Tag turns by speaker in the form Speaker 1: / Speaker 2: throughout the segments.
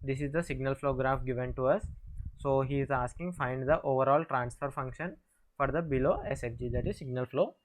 Speaker 1: this is the signal flow graph given to us. So he is asking find the overall transfer function for the below SFG, that is signal flow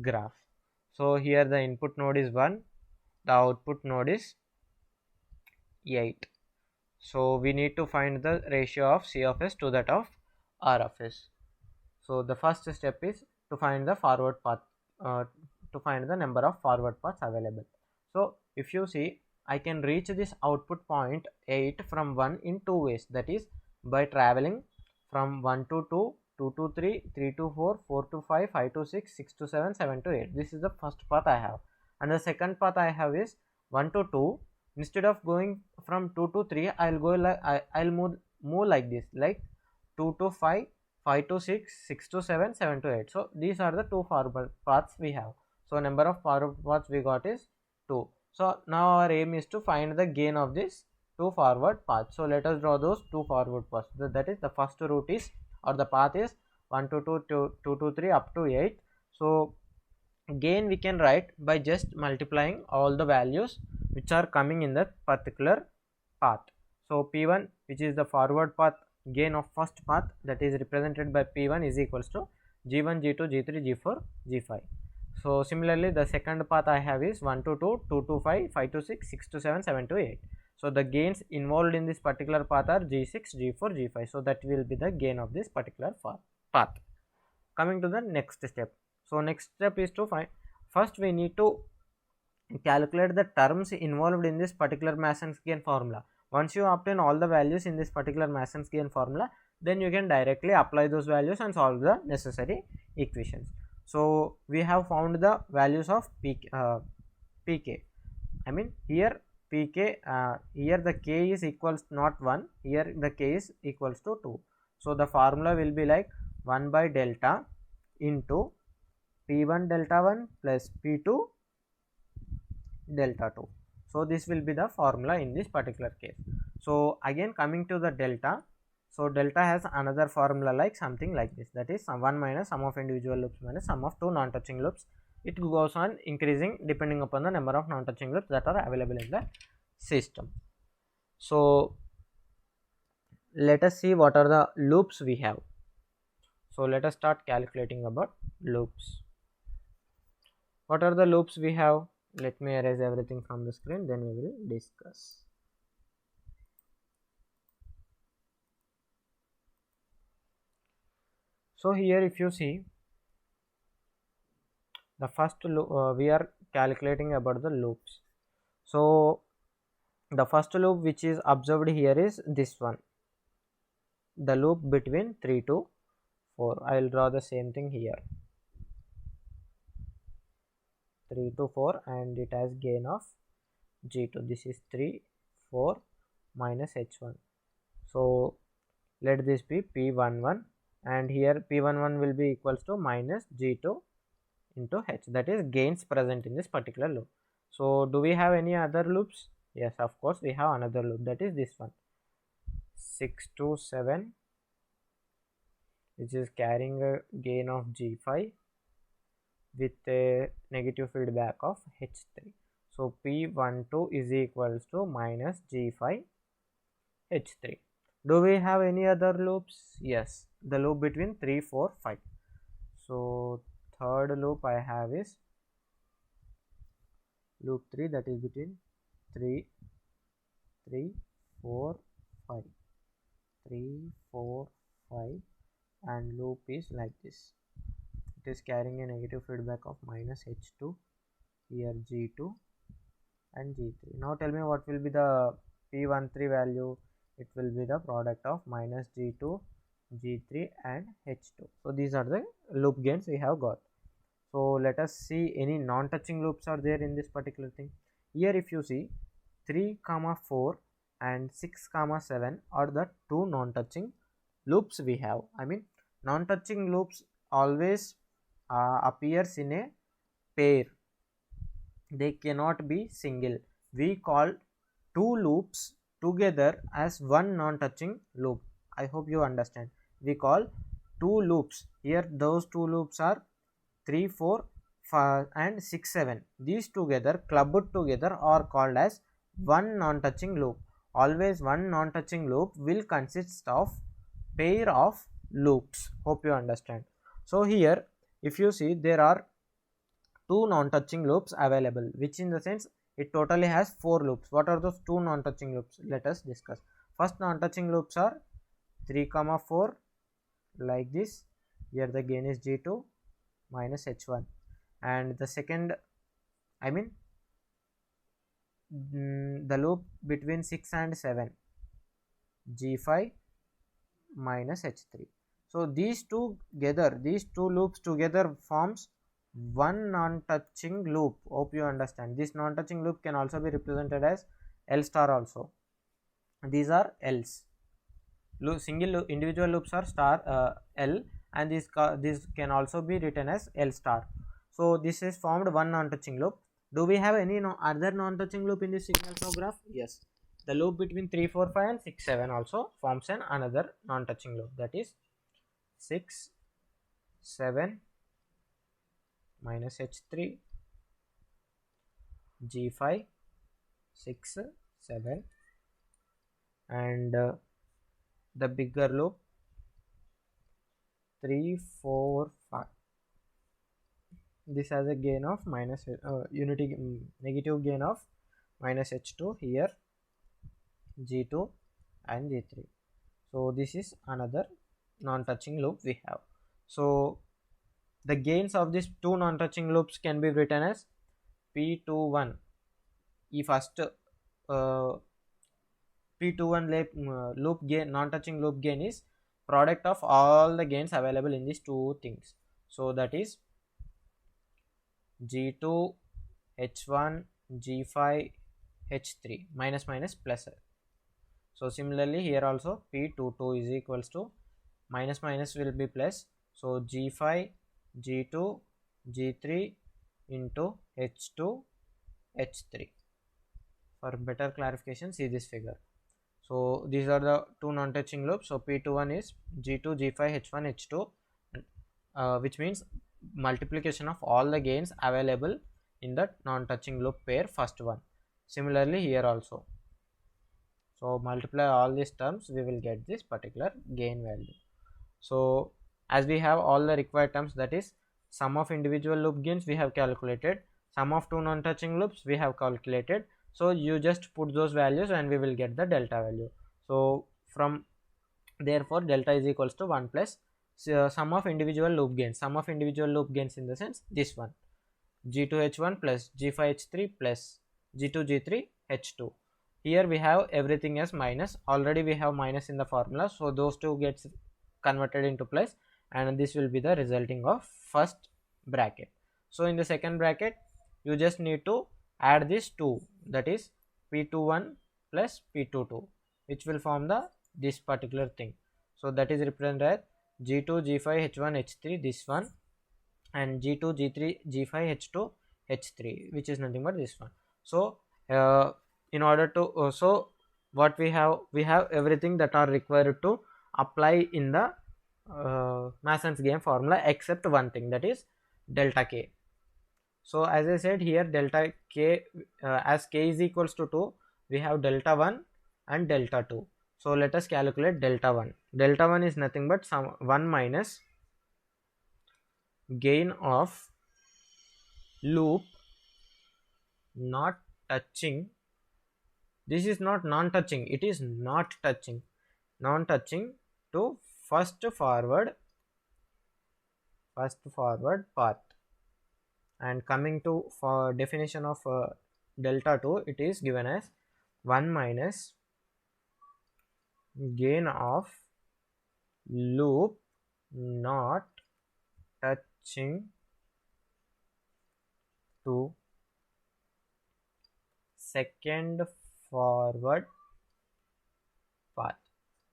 Speaker 1: graph. So here the input node is 1, the output node is 8. So we need to find the ratio of C of S to that of R of S. So the first step is to find the forward path, to find the number of forward paths available. So if you see, I can reach this output point 8 from 1 in 2 ways, that is by traveling from 1 to 2, 2 to 3, 3 to 4, 4 to 5, 5 to 6, 6 to 7, 7 to 8. This is the first path I have. And the second path I have is 1 to 2. Instead of going from 2 to 3, I'll go like I'll move like this, like 2 to 5, 5 to 6, 6 to 7, 7 to 8. So these are the 2 forward paths we have. So number of forward paths we got is 2. So now our aim is to find the gain of this 2 forward paths. So let us draw those 2 forward paths. That is the first route is, or the path is 1 to 2, 2 to 3 up to 8. So gain we can write by just multiplying all the values which are coming in that particular path. So P1, which is the forward path gain of first path, that is represented by P1 is equals to G1, G2, G3, G4, G5. So similarly the second path I have is 1 to 2, 2 to 5, 5 to 6, 6 to 7, 7 to 8. So the gains involved in this particular path are G6, G4, G5. So that will be the gain of this particular path. Coming to the next step. So next step is to find, first we need to calculate the terms involved in this particular Mason's gain formula. Once you obtain all the values in this particular Mason's gain formula, then you can directly apply those values and solve the necessary equations. So we have found the values of pk. I mean here pk, here the k is equals not 1, here the k is equals to 2. So the formula will be like 1 by delta into P1 delta 1 plus P2 delta 2. So this will be the formula in this particular case. So again coming to the delta, so delta has another formula like something like this, that is 1 minus sum of individual loops minus sum of 2 non-touching loops. It goes on increasing depending upon the number of non-touching loops that are available in the system. So let us see what are the loops we have. So let us start calculating about loops. What are the loops we have? Let me erase everything from the screen, then we will discuss. So here if you see, the first loop we are calculating about the loops. So the first loop which is observed here is this one, the loop between 3 to 4. I will draw the same thing here, 3 to 4, and it has gain of G2. This is 3, 4 minus H1. So let this be P11, and here P11 will be equals to minus G2 into H, that is gains present in this particular loop. So do we have any other loops? Yes, of course we have another loop, that is this one, 6 to 7, which is carrying a gain of G5 with a negative feedback of H3. So P12 is equals to minus G5 H3. Do we have any other loops? Yes, the loop between 3, 4, 5. So third loop I have is loop 3, that is between 3, 4, 5, 3, 4, 5, and loop is like this. It is carrying a negative feedback of minus H2, here G2 and G3. Now tell me what will be the P13 value. It will be the product of minus G2, G3 and H2. So these are the loop gains we have got. So let us see any non-touching loops are there in this particular thing. Here if you see 3, 4 and 6, 7 are the 2 non-touching loops we have. I mean non-touching loops always appears in a pair, they cannot be single. We call 2 loops together as one non-touching loop. I hope you understand. We call 2 loops. Here those 2 loops are 3, 4, 5 and 6, 7. These together clubbed together are called as one non-touching loop. always one non-touching loop will consist of pair of loops. Hope you understand. So here if you see, there are two non-touching loops available, which in the sense it totally has 4 loops. What are those two non-touching loops? Let us discuss. First non-touching loops are 3 comma 4 like this. Here the gain is G2 minus H1, and the second, I mean the loop between 6 and 7, G5 minus H3. So these two loops together forms one non-touching loop. Hope you understand. This non-touching loop can also be represented as L star also. These are L's. Individual loops are star L, and this can also be written as L star. So this is formed one non-touching loop. Do we have any other non-touching loop in this signal flow graph? Yes. The loop between 3, 4, 5 and 6, 7 also forms another non-touching loop, that is 6, 7 minus H3, G5, 6, 7, and the bigger loop 3, 4, 5. This has a gain of minus negative gain of minus H2 here, G2 and G3. So this is another non-touching loop we have. So the gains of these two non-touching loops can be written as P21. If first P21 loop gain, non-touching loop gain is product of all the gains available in these two things. So that is G2 H1 G5 H3 minus minus plus. So similarly here also P22 is equals to minus minus will be plus. So G5 G2 G3 into H2 H3. For better clarification, see this figure. So these are the two non-touching loops. So P21 is G2 G5 H1 H2, which means multiplication of all the gains available in that non-touching loop pair, first one. Similarly here also. So multiply all these terms, we will get this particular gain value. So as we have all the required terms, that is sum of individual loop gains we have calculated, sum of two non-touching loops we have calculated. So you just put those values and we will get the delta value. So from therefore delta is equals to 1 plus sum of individual loop gains. Sum of individual loop gains in the sense this one, G2H1 plus G5H3 plus G2G3H2. Here we have everything as minus. Already we have minus in the formula, so those two gets converted into plus, and this will be the resulting of first bracket. So in the second bracket you just need to add this 2, that is P21 plus P22, which will form this particular thing. So that is represented as G2 G5 H1 H3, this one, and G2 G3 G5 H2 H3, which is nothing but this one. So in order to so what we have everything that are required to apply in the Mason's game formula, except one thing, that is delta k. So as I said here, delta k, as k is equals to 2, we have delta 1 and delta 2. So let us calculate delta 1. Delta 1 is nothing but 1 minus gain of loop not touching. This is not non-touching, it is not touching, non-touching to first forward path. And coming to for definition of delta 2, it is given as 1 minus gain of loop not touching to second forward path.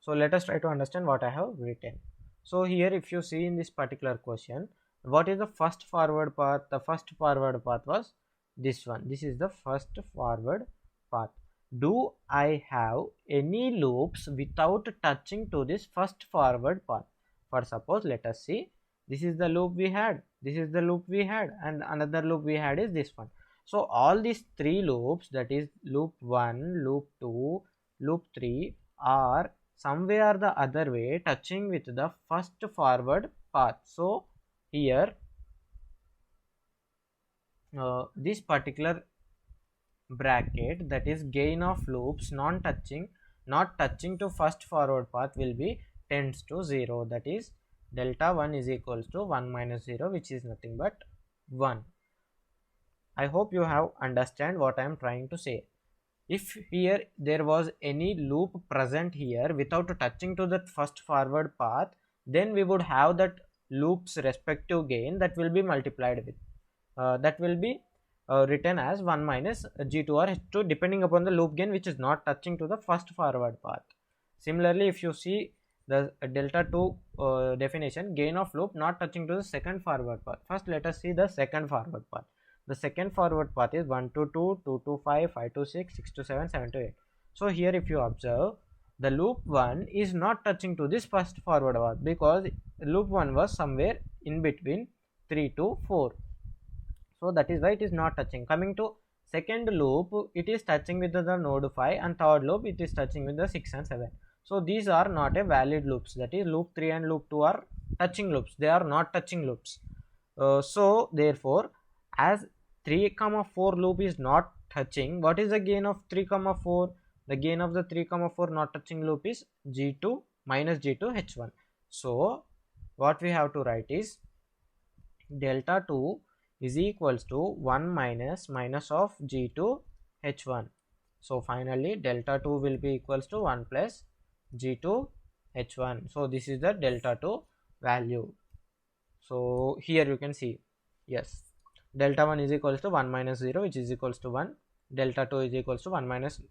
Speaker 1: So let us try to understand what I have written. So here if you see in this particular question, what is the first forward path? The first forward path was this one. This is the first forward path. Do I have any loops without touching to this first forward path? For suppose, let us see, this is the loop we had, this is the loop we had, and another loop we had is this one. So all these three loops, that is loop 1, loop 2, loop 3 are some way or the other way touching with the first forward path. So here this particular bracket, that is gain of loops not touching to first forward path, will be tends to 0. That is delta 1 is equals to 1 minus 0, which is nothing but 1. I hope you have understand what I am trying to say. If here there was any loop present here without touching to that first forward path, then we would have that loop's respective gain that will be multiplied with that will be written as 1 minus g2 or h2 depending upon the loop gain which is not touching to the first forward path. Similarly, if you see the delta 2 definition, gain of loop not touching to the second forward path. First let us see the second forward path. The second forward path is 1 to 2, 2 to 5, 5 to 6, 6 to 7, 7 to 8. So here if you observe, the loop 1 is not touching to this first forward path because loop 1 was somewhere in between 3 to 4. So that is why it is not touching. Coming to second loop, it is touching with the node 5, and third loop it is touching with the 6 and 7. So these are not a valid loops. That is loop 3 and loop 2 are touching loops. They are not touching loops. So therefore, as 3, 4 loop is not touching, what is the gain of 3, 4? The gain of the 3, 4 not touching loop is g2 minus g2 h1. So what we have to write is delta 2 is equals to 1 minus of g2 h1. So finally delta 2 will be equals to 1 plus g2 h1. So this is the delta 2 value. So here you can see, yes, delta 1 is equals to 1 minus 0, which is equals to 1. Delta 2 is equals to 1 minus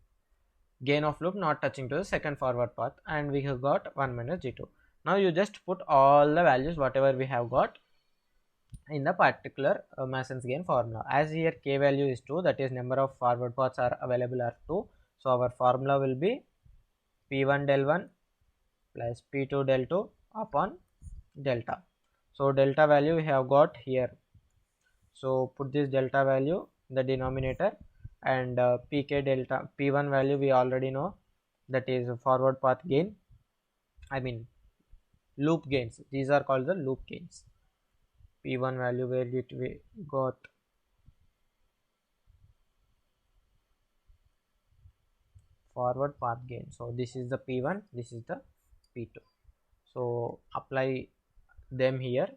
Speaker 1: gain of loop not touching to the second forward path, and we have got 1 minus g2. Now you just put all the values whatever we have got in the particular Mason's gain formula. As here k value is 2, that is number of forward paths are available are 2. So our formula will be p1 del 1 plus p2 del 2 upon delta. So delta value we have got here. So put this delta value in the denominator, and pk delta p1 value we already know, that is forward path gain, I mean loop gains. These are called the loop gains. P1 value, where did we got? Forward path gain. So this is the P1, this is the P2. So apply them here.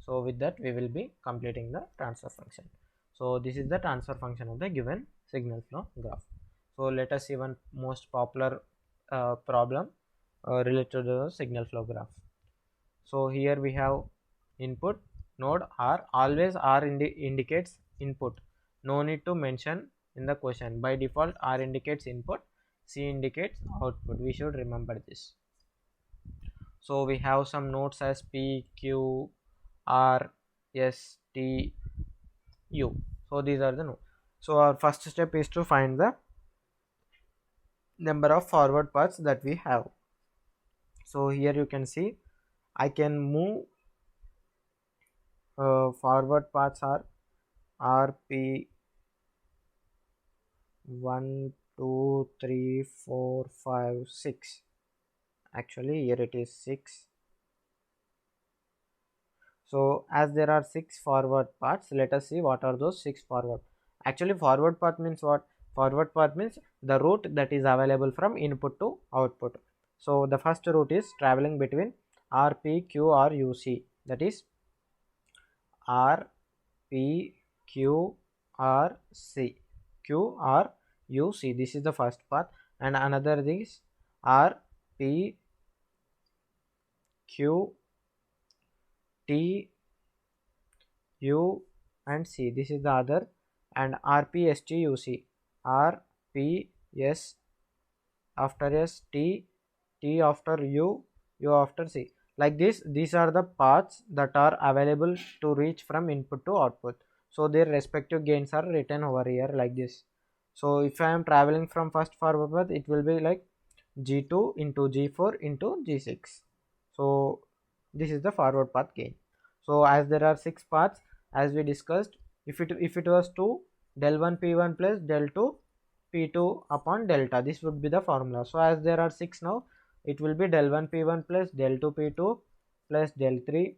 Speaker 1: So with that we will be completing the transfer function. So this is the transfer function of the given signal flow graph. So let us see one most popular problem related to the signal flow graph. So here we have input node R. Always R indicates input. No need to mention in the question. By default R indicates input, C indicates output. We should remember this. So we have some nodes as P, Q, R, S, T, U. So these are the nodes. So our first step is to find the number of forward paths that we have. So here you can see I can move forward paths are RP 1, 2, 3, 4, 5, 6. Actually here it is 6. So as there are 6 forward paths, let us see what are those 6 forward. Actually forward path means what? Forward path means the route that is available from input to output. So the first route is traveling between RP, Q or UC, that is R, P, Q, R, C, Q, R, U, C. This is the first path, and another is R, P, Q, T, U, and C. This is the other, and R, P, S, T, U, C. R, P, S after S, T, T after U, U after C. Like this, these are the paths that are available to reach from input to output. So their respective gains are written over here like this. So if I am traveling from first forward path, it will be like G2 into G4 into G6. So this is the forward path gain. So as there are 6 paths, as we discussed, if it was 2, del 1 P1 plus del 2 P2 upon delta. This would be the formula. So as there are 6 now, it will be del 1 P1 plus del 2 P2 plus del 3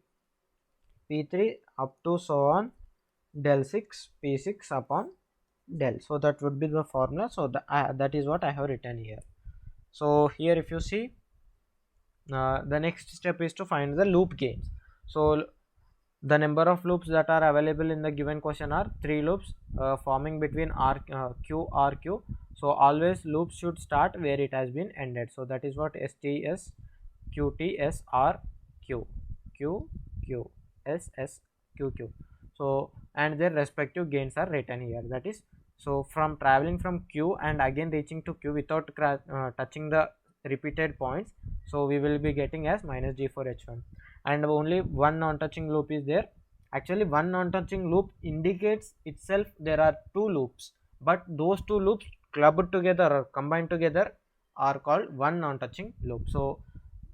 Speaker 1: P3 up to so on del 6 P6 upon del. So that would be the formula. So that is what I have written here. So here if you see, the next step is to find the loop gains. So the number of loops that are available in the given question are 3 loops forming between RQ. So always loops should start where it has been ended. So that is what STS QTS RQ QQ SS QQ. So and their respective gains are written here. That is, so from traveling from Q and again reaching to Q without touching the repeated points, so we will be getting as minus G4H1, and only one non-touching loop is there. Actually one non-touching loop indicates itself there are 2 loops, but those 2 loops clubbed together or combined together are called one non-touching loop. So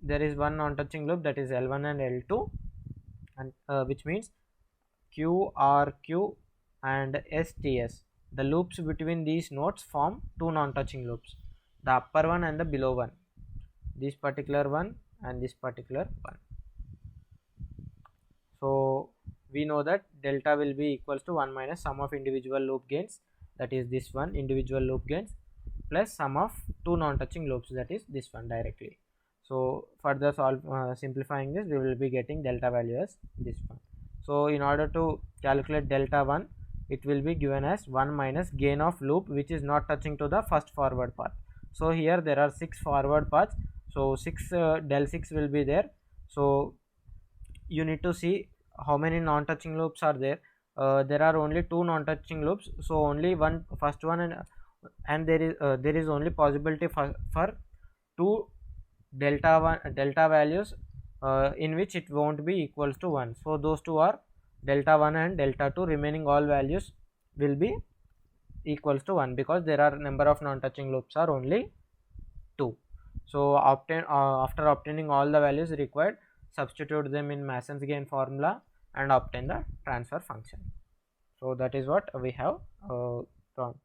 Speaker 1: there is one non-touching loop, that is L1 and L2, and which means QRQ and STS. The loops between these nodes form 2 non-touching loops, the upper one and the below one, this particular one and this particular one. So we know that delta will be equals to 1 minus sum of individual loop gains, that is this one individual loop gains, plus sum of 2 non-touching loops, that is this one directly. So further simplifying this, we will be getting delta value as this one. So in order to calculate delta 1, it will be given as 1 minus gain of loop which is not touching to the first forward path. So here there are 6 forward paths, so 6 del 6 will be there. So you need to see how many non-touching loops are there. There are only 2 non-touching loops, so only one first one, and there is only possibility for 2 delta values in which it won't be equals to 1. So those 2 are delta 1 and delta 2. Remaining all values will be equals to 1 because there are number of non-touching loops are only 2. So after obtaining all the values required, substitute them in Mason's gain formula and obtain the transfer function. So that is what we have drawn.